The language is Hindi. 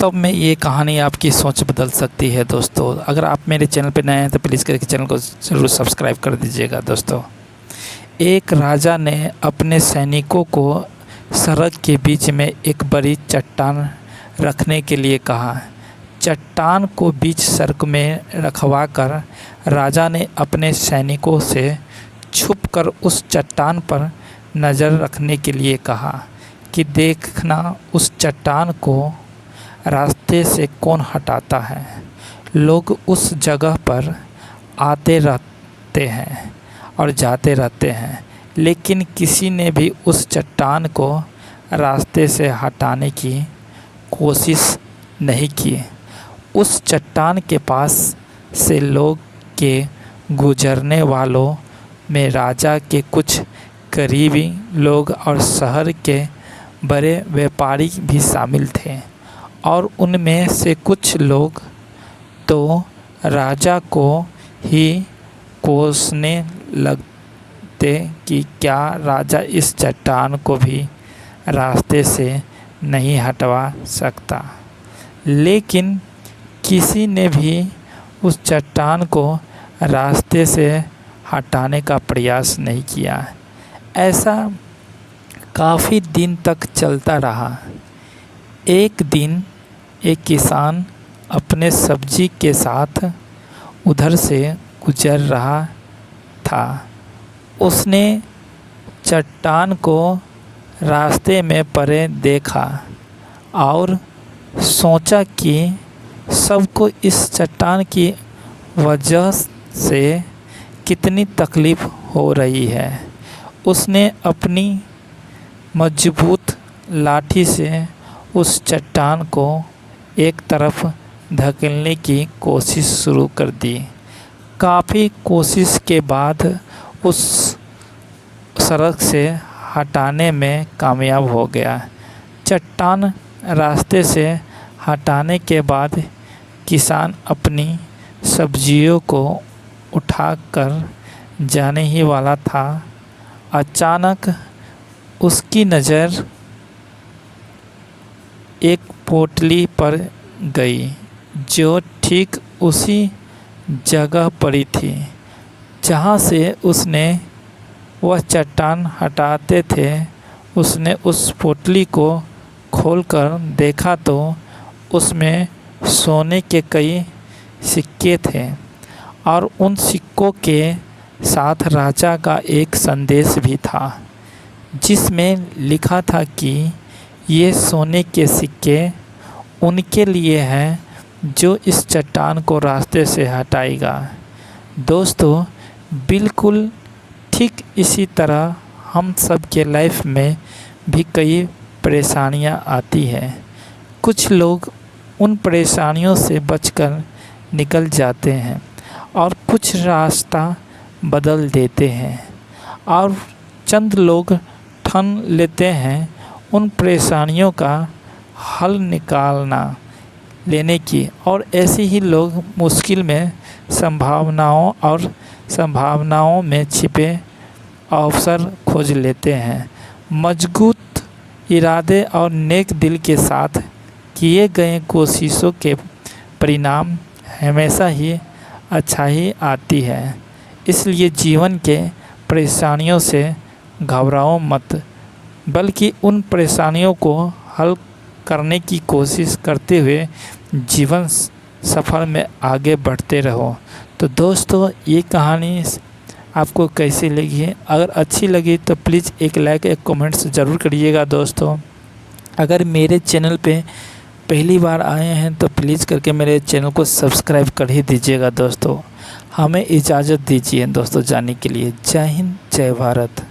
वास्तव में ये कहानी आपकी सोच बदल सकती है दोस्तों। अगर आप मेरे चैनल पर नए हैं तो प्लीज़ करके चैनल को ज़रूर सब्सक्राइब कर दीजिएगा दोस्तों। एक राजा ने अपने सैनिकों को सड़क के बीच में एक बड़ी चट्टान रखने के लिए कहा। चट्टान को बीच सड़क में रखवाकर राजा ने अपने सैनिकों से छुपकर उस चट्टान पर नज़र रखने के लिए कहा कि देखना उस चट्टान को रास्ते से कौन हटाता है। लोग उस जगह पर आते रहते हैं और जाते रहते हैं, लेकिन किसी ने भी उस चट्टान को रास्ते से हटाने की कोशिश नहीं की। उस चट्टान के पास से लोग के गुजरने वालों में राजा के कुछ करीबी लोग और शहर के बड़े व्यापारी भी शामिल थे, और उनमें से कुछ लोग तो राजा को ही कोसने लगते कि क्या राजा इस चट्टान को भी रास्ते से नहीं हटवा सकता। लेकिन किसी ने भी उस चट्टान को रास्ते से हटाने का प्रयास नहीं किया। ऐसा काफ़ी दिन तक चलता रहा। एक दिन एक किसान अपने सब्जी के साथ उधर से गुजर रहा था। उसने चट्टान को रास्ते में पड़े देखा और सोचा कि सबको इस चट्टान की वजह से कितनी तकलीफ़ हो रही है। उसने अपनी मजबूत लाठी से उस चट्टान को एक तरफ धकेलने की कोशिश शुरू कर दी। काफ़ी कोशिश के बाद उस सड़क से हटाने में कामयाब हो गया। चट्टान रास्ते से हटाने के बाद किसान अपनी सब्जियों को उठाकर जाने ही वाला था। अचानक उसकी नज़र एक पोटली पर गई जो ठीक उसी जगह पड़ी थी जहाँ से उसने वह चट्टान हटाते थे। उसने उस पोटली को खोलकर देखा तो उसमें सोने के कई सिक्के थे, और उन सिक्कों के साथ राजा का एक संदेश भी था, जिसमें लिखा था कि ये सोने के सिक्के उनके लिए हैं जो इस चट्टान को रास्ते से हटाएगा। दोस्तों, बिल्कुल ठीक इसी तरह हम सब के लाइफ में भी कई परेशानियां आती हैं। कुछ लोग उन परेशानियों से बचकर निकल जाते हैं और कुछ रास्ता बदल देते हैं, और चंद लोग ठान लेते हैं उन परेशानियों का हल निकालना लेने की, और ऐसे ही लोग मुश्किल में संभावनाओं में छिपे अवसर खोज लेते हैं। मजबूत इरादे और नेक दिल के साथ किए गए कोशिशों के परिणाम हमेशा ही अच्छा ही आती है। इसलिए जीवन के परेशानियों से घबराओ मत, बल्कि उन परेशानियों को हल करने की कोशिश करते हुए जीवन सफ़र में आगे बढ़ते रहो। तो दोस्तों, ये कहानी आपको कैसी लगी है? अगर अच्छी लगी तो प्लीज़ एक लाइक एक कमेंट्स ज़रूर करिएगा दोस्तों। अगर मेरे चैनल पे पहली बार आए हैं तो प्लीज़ करके मेरे चैनल को सब्सक्राइब कर ही दीजिएगा दोस्तों। हमें इजाज़त दीजिए दोस्तों जाने के लिए। जय हिंद, जय भारत।